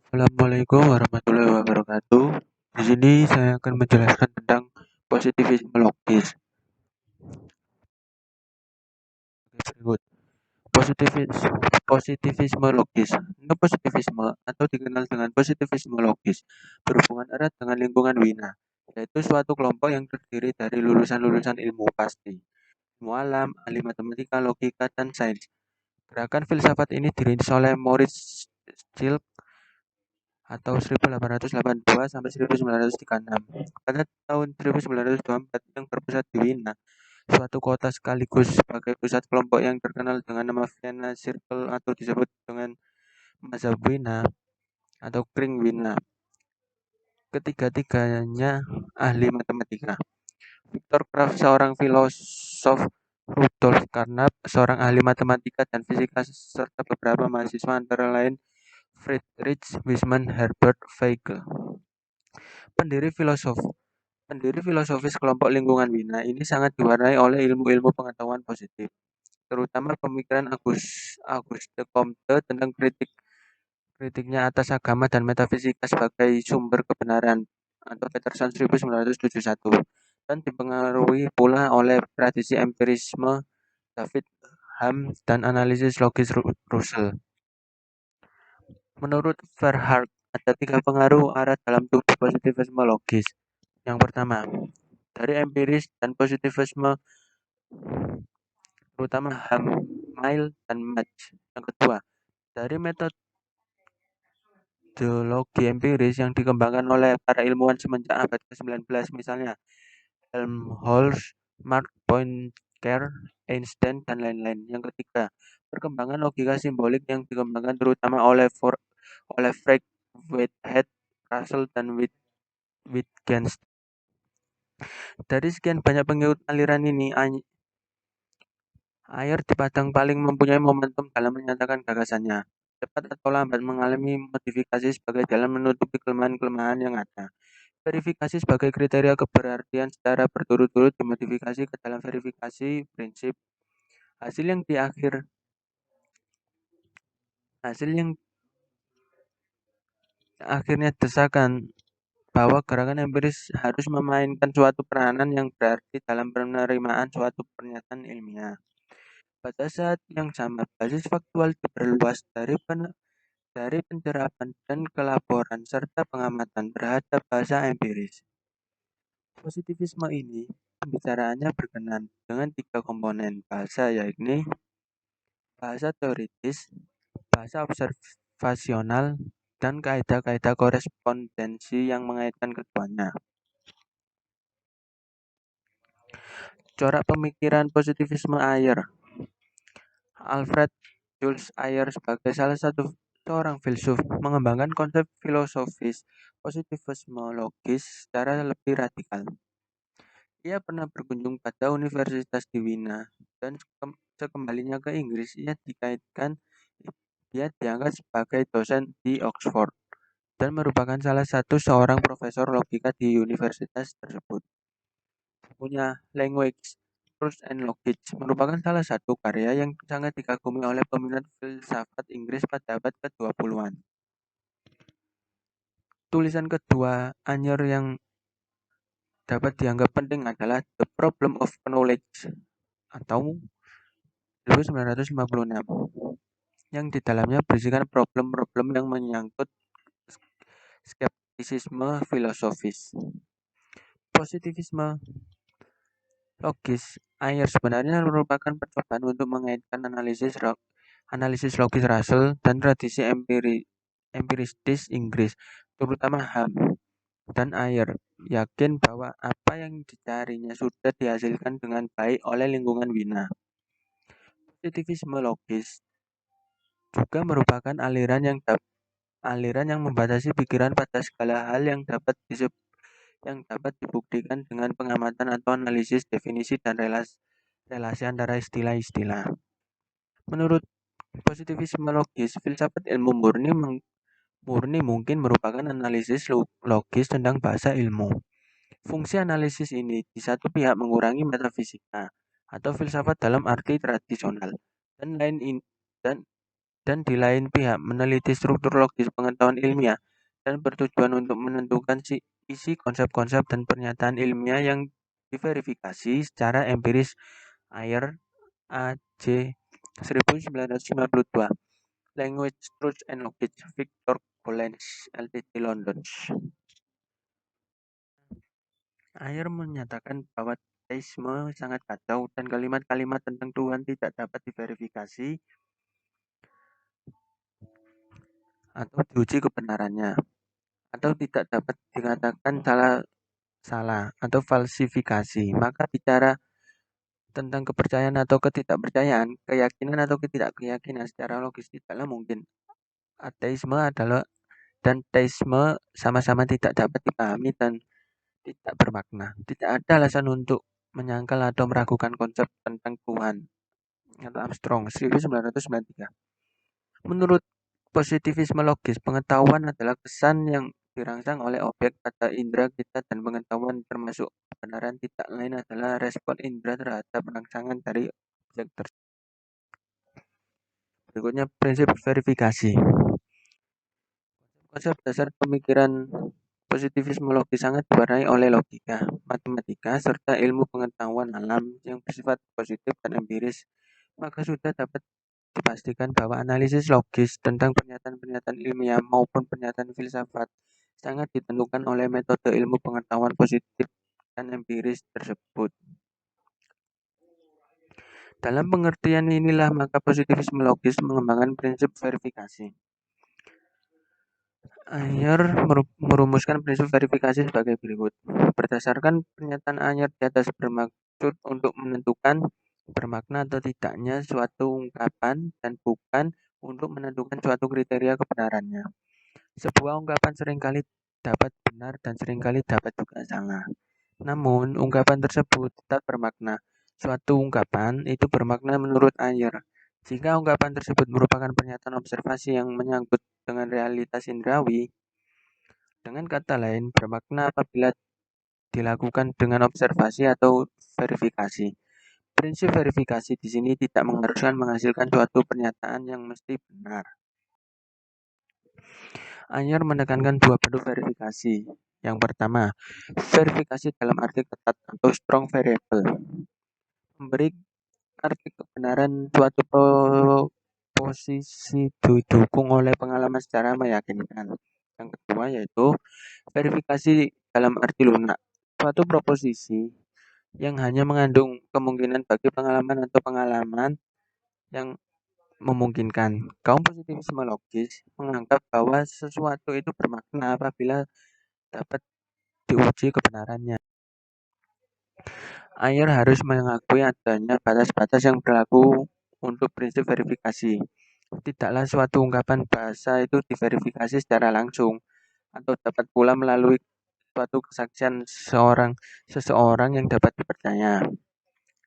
Assalamualaikum warahmatullahi wabarakatuh. Di sini saya akan menjelaskan tentang positivisme logis. Berikut. Positivisme logis. Positivisme atau dikenal dengan positivisme logis berhubungan erat dengan lingkungan Wina, yaitu suatu kelompok yang terdiri dari lulusan-lulusan ilmu pasti, ilmu alam, ahli matematika, logika, dan sains. Gerakan filsafat ini dirintis oleh Moritz Schlick atau 1882 sampai 1936. Pada tahun 1924 yang berpusat di Wina, suatu kota sekaligus sebagai pusat kelompok yang terkenal dengan nama Vienna Circle atau disebut dengan Mazhab Wina atau Kring Wina. Ketiga-tiganya ahli matematika. Viktor Kraft, seorang filosof, Rudolf Carnap, seorang ahli matematika dan fisika, serta beberapa mahasiswa antara lain Friedrich Wiseman, Herbert Feige. Pendiri filosofis kelompok lingkungan Wina ini sangat diwarnai oleh ilmu-ilmu pengetahuan positif, terutama pemikiran Auguste Comte tentang kritiknya atas agama dan metafisika sebagai sumber kebenaran atau Peterson 1971, dan dipengaruhi pula oleh tradisi empirisme David Hume dan analisis logis Russell. Menurut Verhardt, ada 3 pengaruh arah dalam tubuh positivisme logis. Yang pertama, dari empiris dan positivisme, terutama Hamill dan Match. Yang kedua, dari metodologi empiris yang dikembangkan oleh para ilmuwan semenjak abad ke-19, misalnya Helmholtz, Mark Poincare, Einstein, dan lain-lain. Yang ketiga, perkembangan logika simbolik yang dikembangkan terutama oleh Frank Whitehead, Russell, dan Wittgenstein. Dari sekian banyak pengikut aliran ini, Ayer dipandang paling mempunyai momentum dalam menyatakan gagasannya. Cepat atau lambat mengalami modifikasi sebagai jalan menutupi kelemahan-kelemahan yang ada. Verifikasi sebagai kriteria keberartian secara berturut-turut dimodifikasi ke dalam verifikasi prinsip. Hasil yang akhirnya desakan bahwa gerakan empiris harus memainkan suatu peranan yang berarti dalam penerimaan suatu pernyataan ilmiah. Pada saat yang sama, basis faktual diperluas dari pencerahan dan kelaporan serta pengamatan terhadap bahasa empiris. Positivisme ini pembicaraannya berkenan dengan 3 komponen bahasa, yakni bahasa teoritis, bahasa observasional, dan kaidah-kaidah korespondensi yang mengaitkan keduanya. Corak pemikiran positivisme Ayer. Alfred Jules Ayer sebagai salah satu seorang filsuf mengembangkan konsep filosofis positivisme logis secara lebih radikal. Ia pernah berkunjung pada universitas di Wina dan sekembalinya ke Inggris ia diangkat sebagai dosen di Oxford dan merupakan salah satu seorang profesor logika di universitas tersebut. Bukunya Language, Truth and Logic merupakan salah satu karya yang sangat dikagumi oleh peminat filsafat Inggris pada abad ke-20-an. Tulisan kedua Ayer yang dapat dianggap penting adalah The Problem of Knowledge atau 1956 yang di dalamnya berisikan problem-problem yang menyangkut skeptisisme filosofis. Positivisme logis Ayer sebenarnya merupakan percobaan untuk mengaitkan analisis logis Russell dan tradisi empiristis Inggris, terutama Hume. Dan Ayer yakin bahwa apa yang dicarinya sudah dihasilkan dengan baik oleh lingkungan Wina. Positivisme logis juga merupakan aliran yang membatasi pikiran pada segala hal yang dapat dibuktikan dengan pengamatan atau analisis definisi dan relasi antara istilah-istilah. Menurut positivisme logis, filsafat ilmu murni mungkin merupakan analisis logis tentang bahasa ilmu. Fungsi analisis ini di satu pihak mengurangi metafisika atau filsafat dalam arti tradisional dan dan di lain pihak meneliti struktur logis pengetahuan ilmiah dan bertujuan untuk menentukan isi konsep-konsep dan pernyataan ilmiah yang diverifikasi secara empiris. Ayer A.J. 1992. Language, Truth and Logic, Victor Gollancz, LTD London. Ayer menyatakan bahwa teisme sangat kacau dan kalimat-kalimat tentang Tuhan tidak dapat diverifikasi atau diuji kebenarannya, atau tidak dapat dikatakan salah atau falsifikasi. Maka bicara tentang kepercayaan atau ketidakpercayaan, keyakinan atau ketidakkeyakinan secara logis tidaklah mungkin. Ateisme adalah dan teisme sama-sama tidak dapat dipahami dan tidak bermakna. Tidak ada alasan untuk menyangkal atau meragukan konsep tentang Tuhan. Atau Armstrong, 1993. Menurut positivisme logis, pengetahuan adalah kesan yang dirangsang oleh objek pada indera kita dan pengetahuan termasuk kebenaran tidak lain adalah respon indera terhadap rangsangan dari objek tersebut. Berikutnya prinsip verifikasi. Konsep dasar pemikiran positivisme logis sangat diwarnai oleh logika, matematika, serta ilmu pengetahuan alam yang bersifat positif dan empiris. Maka sudah dapat dipastikan bahwa analisis logis tentang pernyataan-pernyataan ilmiah maupun pernyataan filsafat sangat ditentukan oleh metode ilmu pengetahuan positif dan empiris tersebut. Dalam pengertian inilah maka positivisme logis mengembangkan prinsip verifikasi. Ayer merumuskan prinsip verifikasi sebagai berikut. Berdasarkan pernyataan Ayer di atas bermaksud untuk menentukan bermakna atau tidaknya suatu ungkapan dan bukan untuk menentukan suatu kriteria kebenarannya. Sebuah ungkapan seringkali dapat benar dan seringkali dapat juga salah. Namun, ungkapan tersebut tetap bermakna. Suatu ungkapan itu bermakna menurut Ayer. Jika ungkapan tersebut merupakan pernyataan observasi yang menyangkut dengan realitas indrawi, dengan kata lain bermakna apabila dilakukan dengan observasi atau verifikasi. Prinsip verifikasi di sini tidak mengharuskan menghasilkan suatu pernyataan yang mesti benar. Ayer menekankan dua bentuk verifikasi. Yang pertama, verifikasi dalam arti ketat atau strong variable. Memberi arti kebenaran suatu posisi didukung oleh pengalaman secara meyakinkan. Yang kedua yaitu verifikasi dalam arti lunak. Suatu proposisi yang hanya mengandung kemungkinan bagi pengalaman atau pengalaman yang memungkinkan. Kaum positivisme logis menganggap bahwa sesuatu itu bermakna apabila dapat diuji kebenarannya. Ayer harus mengakui adanya batas-batas yang berlaku untuk prinsip verifikasi. Tidaklah suatu ungkapan bahasa itu diverifikasi secara langsung atau dapat pula melalui suatu kesaksian seseorang yang dapat dipercaya.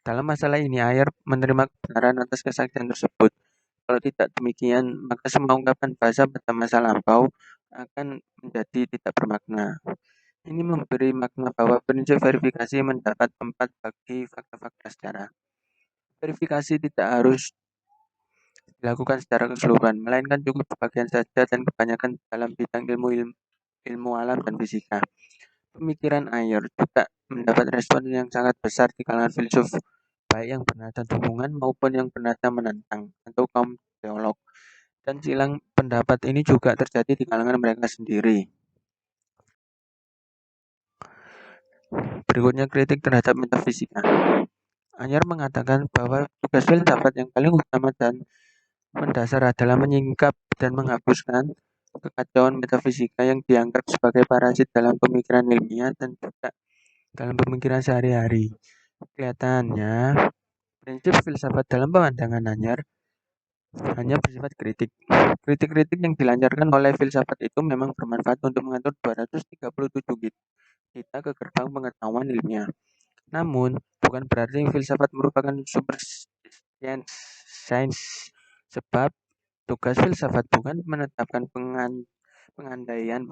Dalam masalah ini, Ayer menerima kebenaran atas kesaksian tersebut. Kalau tidak demikian, maka semua ungkapan bahasa pada masa lampau akan menjadi tidak bermakna. Ini memberi makna bahwa prinsip verifikasi mendapat tempat bagi fakta-fakta sejarah. Verifikasi tidak harus dilakukan secara keseluruhan, melainkan cukup sebagian saja dan kebanyakan dalam bidang ilmu alam dan fisika. Pemikiran Ayer juga mendapat respon yang sangat besar di kalangan filsuf, baik yang bernada dukungan maupun yang bernada menentang, atau kaum teolog. Dan silang pendapat ini juga terjadi di kalangan mereka sendiri. Berikutnya kritik terhadap metafisika. Ayer mengatakan bahwa tugas filsafat yang paling utama dan mendasar adalah menyingkap dan menghapuskan kekacauan metafisika yang dianggap sebagai parasit dalam pemikiran ilmiah dan juga dalam pemikiran sehari-hari. Kelihatannya, prinsip filsafat dalam pemandangan Ayer hanya bersifat kritik. Kritik-kritik yang dilancarkan oleh filsafat itu memang bermanfaat untuk mengatur 237 kita ke gerbang pengetahuan ilmiah. Namun, bukan berarti filsafat merupakan super science, sebab tugas filsafat bukan menetapkan pengandaian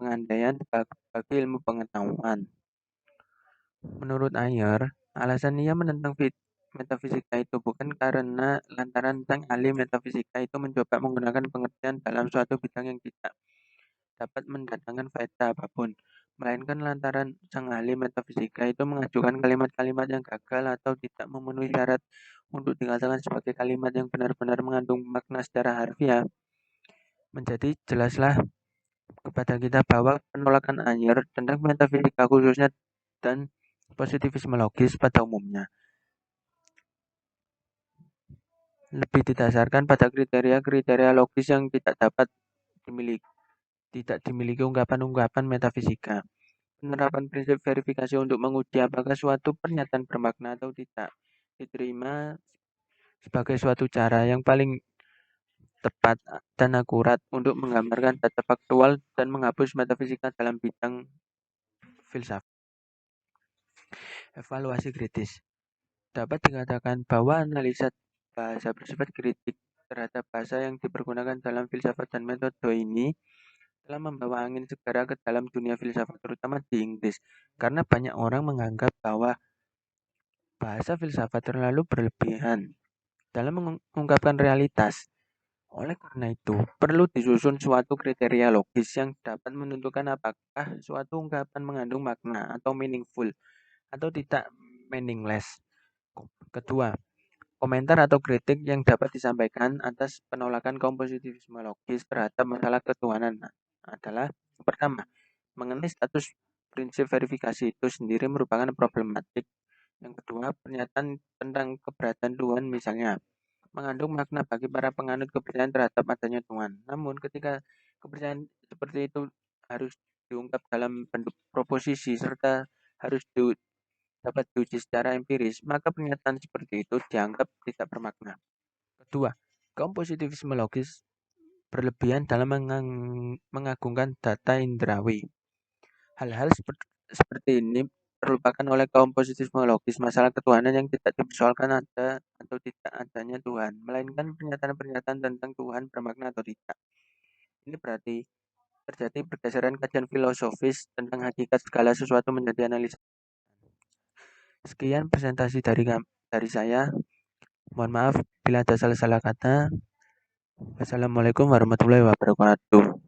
bagi ilmu pengetahuan. Menurut Ayer, alasan ia menentang metafisika itu? Bukan karena lantaran sang ahli metafisika itu mencoba menggunakan pengertian dalam suatu bidang yang tidak dapat mendatangkan faedah apapun, melainkan lantaran sang ahli metafisika itu mengajukan kalimat-kalimat yang gagal atau tidak memenuhi syarat untuk dikatakan sebagai kalimat yang benar-benar mengandung makna secara harfiah. Menjadi jelaslah kepada kita bahwa penolakan Ayer tentang metafisika khususnya dan positivisme logis pada umumnya lebih didasarkan pada kriteria-kriteria logis yang tidak dimiliki ungkapan-ungkapan metafisika. Penerapan prinsip verifikasi untuk menguji apakah suatu pernyataan bermakna atau tidak diterima sebagai suatu cara yang paling tepat dan akurat untuk menggambarkan data faktual dan menghapus metafisika dalam bidang filsafat. Evaluasi kritis. Dapat dikatakan bahwa analisa bahasa bersifat kritik terhadap bahasa yang dipergunakan dalam filsafat dan metode ini telah membawa angin segar ke dalam dunia filsafat, terutama di Inggris, karena banyak orang menganggap bahwa bahasa filsafat terlalu berlebihan dalam mengungkapkan realitas. Oleh karena itu, perlu disusun suatu kriteria logis yang dapat menentukan apakah suatu ungkapan mengandung makna atau meaningful atau tidak meaningless. Kedua, komentar atau kritik yang dapat disampaikan atas penolakan kompositivisme logis terhadap masalah ketuhanan adalah pertama, mengenai status prinsip verifikasi itu sendiri merupakan problematik. Yang kedua, pernyataan tentang keberadaan Tuhan misalnya mengandung makna bagi para penganut kepercayaan terhadap adanya Tuhan. Namun ketika kepercayaan seperti itu harus diungkap dalam bentuk proposisi serta harus dapat diuji secara empiris, maka pernyataan seperti itu dianggap tidak bermakna. Kedua, kompositivisme logis berlebihan dalam mengagungkan data indrawi. Hal-hal seperti ini terlupakan oleh kompositivisme logis masalah ketuhanan yang tidak dipersoalkan ada atau tidak adanya Tuhan, melainkan pernyataan-pernyataan tentang Tuhan bermakna atau tidak. Ini berarti terjadi pergeseran kajian filosofis tentang hakikat segala sesuatu menjadi analisa. Sekian presentasi dari saya. Mohon maaf bila ada salah-salah kata. Wassalamualaikum warahmatullahi wabarakatuh.